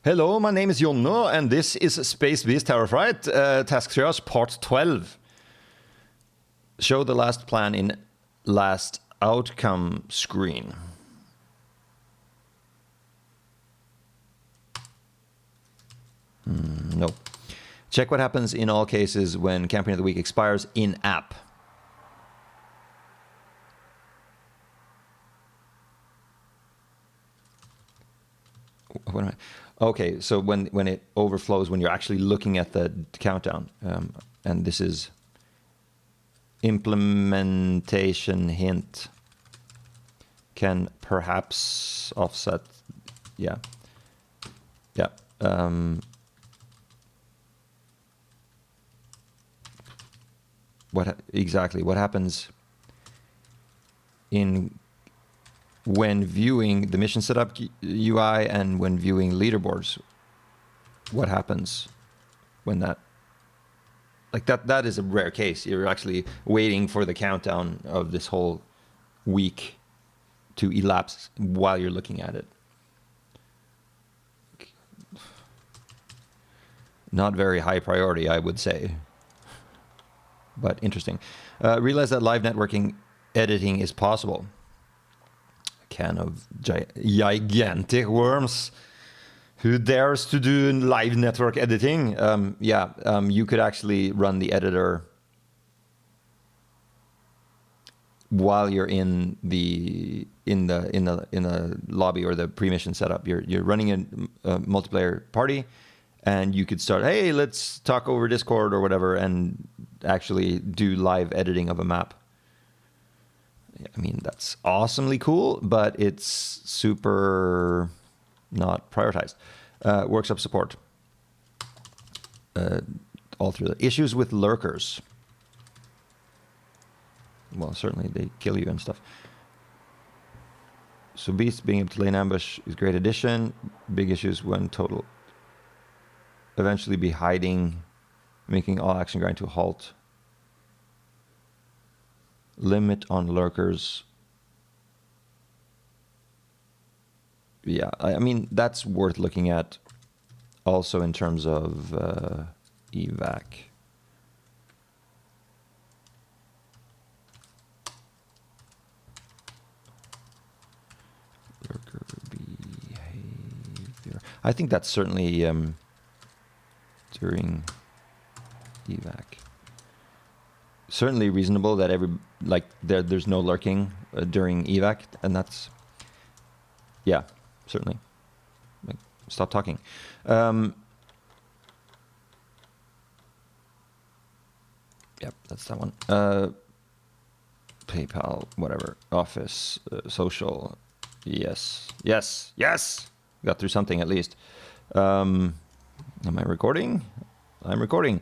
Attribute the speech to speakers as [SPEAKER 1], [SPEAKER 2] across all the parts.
[SPEAKER 1] Hello, my name is Jonno, and this is Space Beast Terror Fright, Task Triage Part 12. Show the last plan in last outcome screen. No. Check what happens in all cases when Campaign of the Week expires in app. What am I? Okay, so when it overflows, when you're actually looking at the countdown, and this is implementation hint, can perhaps offset, yeah. What happens when viewing the mission setup UI and when viewing leaderboards? What happens when that is a rare case. You're actually waiting for the countdown of this whole week to elapse while you're looking at it. Not very high priority, I would say, but interesting. Realize that live networking editing is possible. Can of gigantic worms. Who dares to do live network editing? You could actually run the editor while you're in the lobby or the pre-mission setup. You're running a multiplayer party, and you could start, hey, let's talk over Discord or whatever, and actually do live editing of a map. I mean, that's awesomely cool, but it's super not prioritized. Workshop support. All through the issues with lurkers. Well, certainly they kill you and stuff. So Beast being able to lay an ambush is a great addition. Big issues when total. Eventually be hiding, making all action grind to a halt. Limit on lurkers. Yeah, I mean, that's worth looking at also in terms of evac. Lurker behavior. I think that's certainly during evac. Certainly reasonable that there's no lurking during evac, and that's, yeah, certainly. Stop talking. Yep, that's that one. PayPal, whatever. Office, social. Yes. Got through something at least. Am I recording? I'm recording.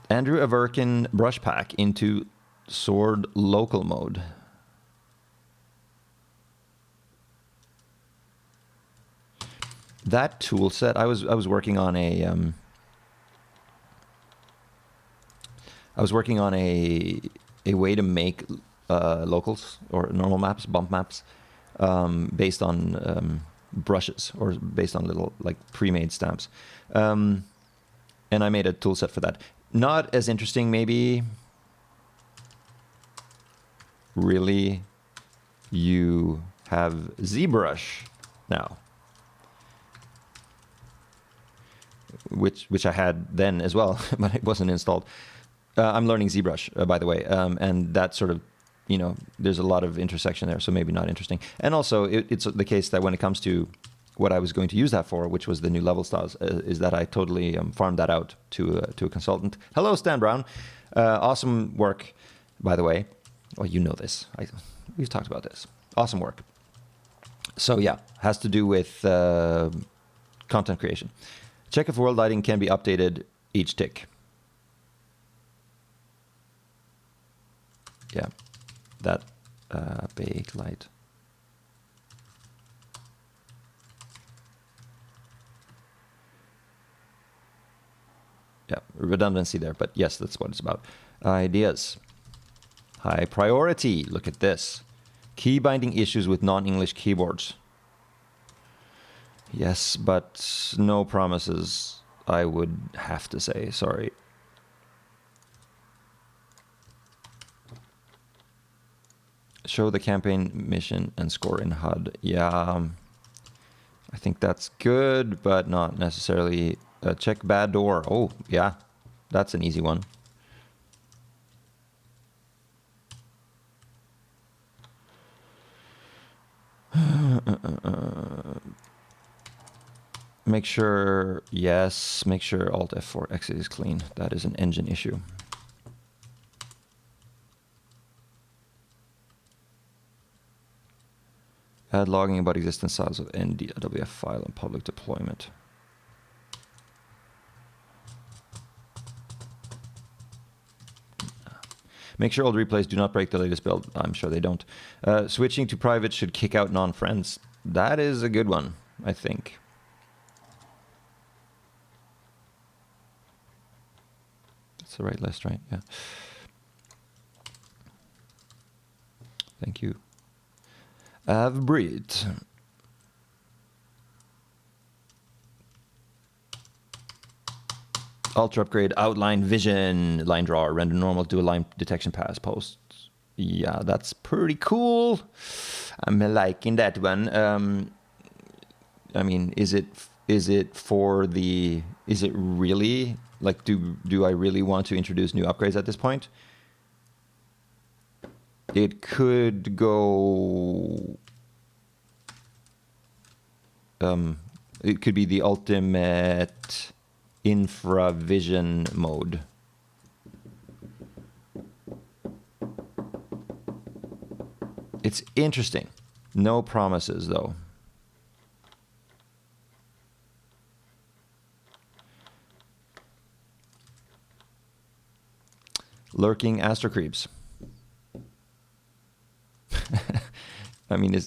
[SPEAKER 1] Andrew Averkin brush pack into sword local mode. That tool set, I was working on a way to make locals or normal maps, bump maps, based on brushes or based on little pre-made stamps, and I made a tool set for that. Not as interesting, maybe. Really, you have ZBrush now, which I had then as well, but it wasn't installed. I'm learning ZBrush, by the way, and that sort of, there's a lot of intersection there, so maybe not interesting. And also, it's the case that when it comes to what I was going to use that for, which was the new level styles, is that I totally farmed that out to a consultant. Hello, Stan Brown. Awesome work, by the way. Well, you know this. We've talked about this. Awesome work. So yeah, has to do with content creation. Check if world lighting can be updated each tick. Yeah, that bake light. Yeah, redundancy there, but yes, that's what it's about. Ideas. High priority. Look at this. Key binding issues with non-English keyboards. Yes, but no promises, I would have to say. Sorry. Show the campaign mission and score in HUD. Yeah, I think that's good, but not necessarily. Check bad door. Oh, yeah, that's an easy one. Make sure, yes, make sure Alt F4 exit is clean. That is an engine issue. Add logging about existence files of NDWF file and public deployment. Make sure old replays do not break the latest build. I'm sure they don't. Switching to private should kick out non-friends. That is a good one, I think. That's the right list, right? Yeah. Thank you. Avbrit. Ultra upgrade, outline vision, line drawer, render normal, do a line detection pass posts. Yeah, that's pretty cool. I'm liking that one. I mean, is it really like do I really want to introduce new upgrades at this point? It could go. It could be the ultimate infravision mode. It's interesting. No promises, though. Lurking astrocreeps. I mean,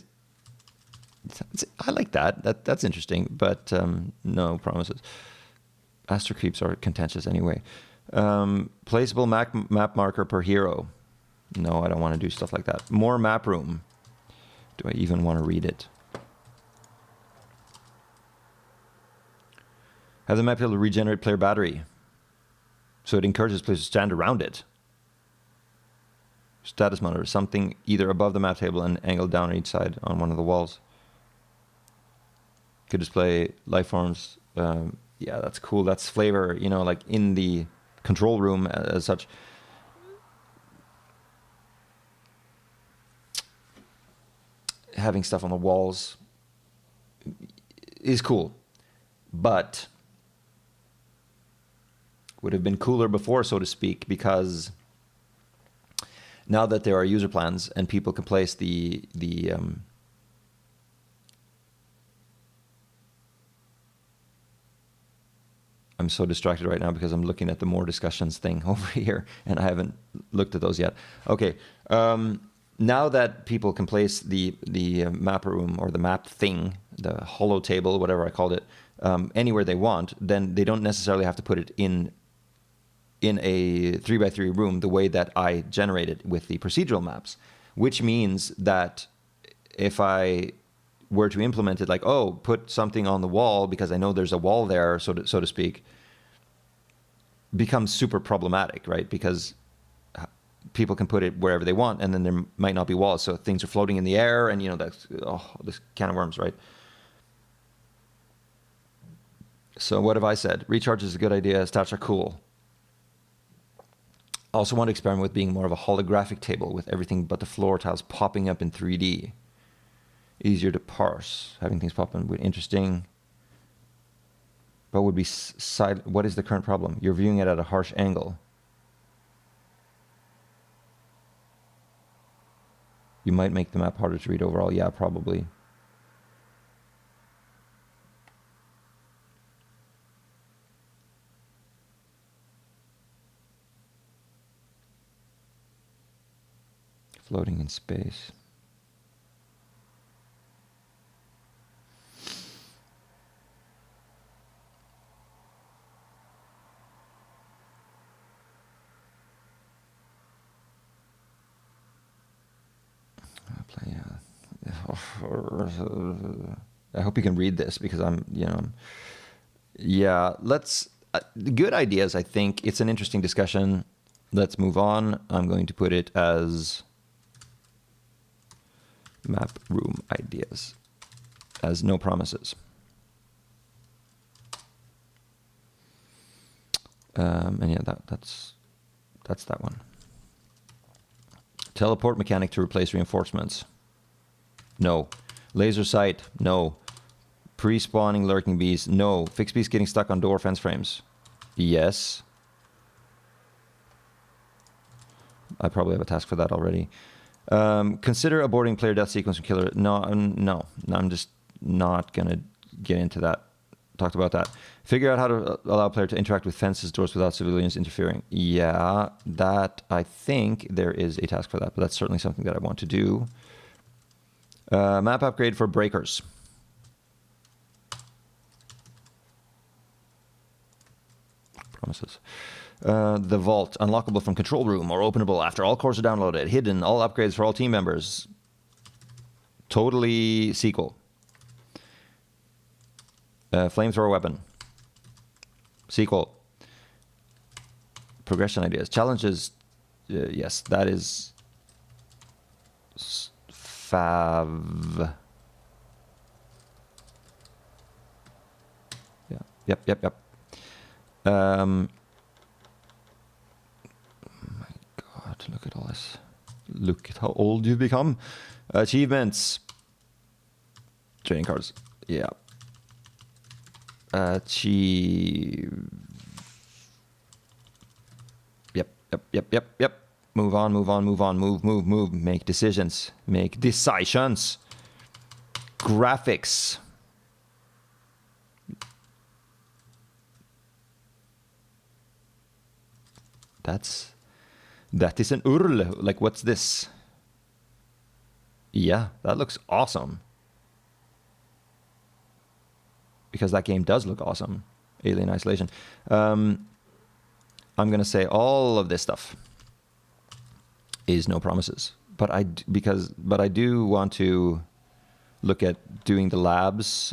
[SPEAKER 1] I like that. That's interesting, but no promises. Astrocreeps are contentious anyway. Placeable map marker per hero. No, I don't want to do stuff like that. More map room. Do I even want to read it? Have the map be able to regenerate player battery, so it encourages players to stand around it. Status monitor, something either above the map table and angled down on each side on one of the walls. Could display life forms. Yeah, that's cool. That's flavor, you know, like in the control room as such. Having stuff on the walls is cool, but would have been cooler before, so to speak, because now that there are user plans and people can place the I'm so distracted right now because I'm looking at the more discussions thing over here and I haven't looked at those yet. Okay. Now that people can place the map room or the map thing, the holo table, whatever I called it, anywhere they want, then they don't necessarily have to put it in a 3x3 room the way that I generated with the procedural maps, which means that if I were to implement it like, oh, put something on the wall because I know there's a wall there, so to speak, becomes super problematic, right? Because people can put it wherever they want, and then there might not be walls, so things are floating in the air, and you know that's this can of worms, right? So what have I said? Recharge is a good idea. Stats are cool. Also want to experiment with being more of a holographic table with everything but the floor tiles popping up in 3D. Easier to parse. Having things pop in would be interesting. But would be side. What is the current problem? You're viewing it at a harsh angle. You might make the map harder to read overall. Yeah, probably. Floating in space. I hope you can read this because yeah, let's, good ideas, I think. It's an interesting discussion. Let's move on. I'm going to put it as map room ideas, as no promises. And yeah, that's that one. Teleport mechanic to replace reinforcements. No. Laser sight. No. Pre-spawning lurking bees. No. Fixed bees getting stuck on door fence frames. Yes. I probably have a task for that already. Consider aborting player death sequence and killer. No, I'm just not going to get into that. Talked about that. Figure out how to allow player to interact with fences, doors without civilians interfering. Yeah, that, I think there is a task for that, but that's certainly something that I want to do. Map upgrade for breakers. Promises. The vault, unlockable from control room or openable after all cores are downloaded. Hidden, all upgrades for all team members. Totally sequel. Flamethrower weapon. Sequel. Progression ideas. Challenges. Yes, that is fav. Yeah. Yep. Oh my God, look at all this. Look at how old you've become. Achievements. Training cards. Yeah. Yep. Move on. Move. Make decisions. Graphics. That is an URL. Like, what's this? Yeah, that looks awesome. Because that game does look awesome. Alien Isolation. I'm going to say all of this stuff is no promises. But I do want to look at doing the labs.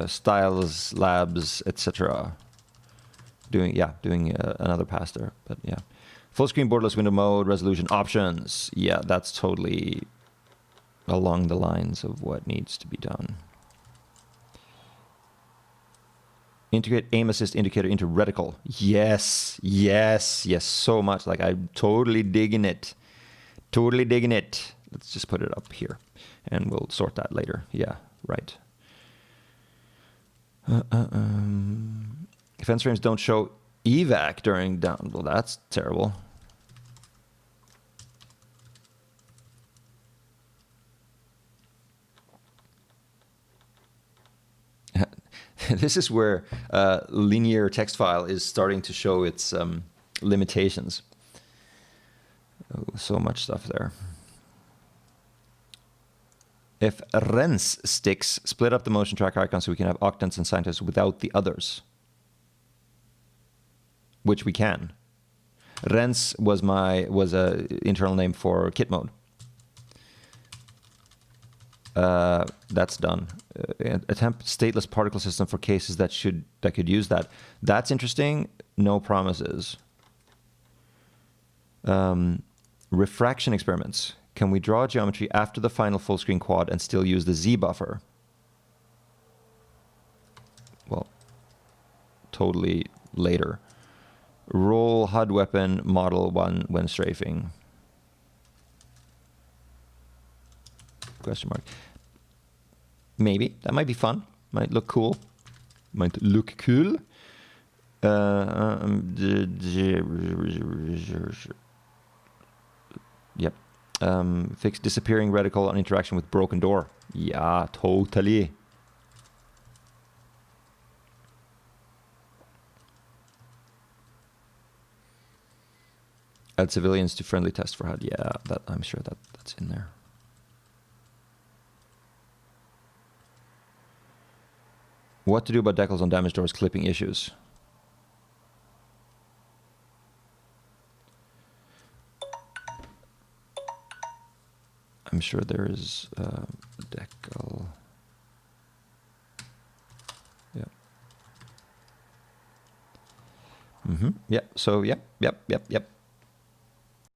[SPEAKER 1] Styles, labs, etc. Doing another pass there. But yeah. Full screen borderless window mode, resolution options. Yeah, that's totally along the lines of what needs to be done. Integrate aim assist indicator into reticle. Yes, so much. Like, I'm totally digging it. Let's just put it up here and we'll sort that later. Yeah, right. Fence frames don't show evac during down. Well, that's terrible. This is where linear text file is starting to show its limitations. Oh, so much stuff there. If rens sticks, split up the motion track icon so we can have octants and scientists without the others. Which we can. Rens was a internal name for kit mode. That's done. Attempt stateless particle system for cases that could use that. That's interesting. No promises. Refraction experiments. Can we draw geometry after the final full screen quad and still use the Z buffer? Well, totally later. Roll HUD weapon model one when strafing. Question mark. Maybe. That might be fun. Might look cool. Yep. Fix disappearing reticle on interaction with broken door. Yeah, totally. Add civilians to friendly test for HUD. Yeah, I'm sure that's in there. What to do about decals on damaged doors clipping issues? I'm sure there is decal. Yeah. Yeah. So yep.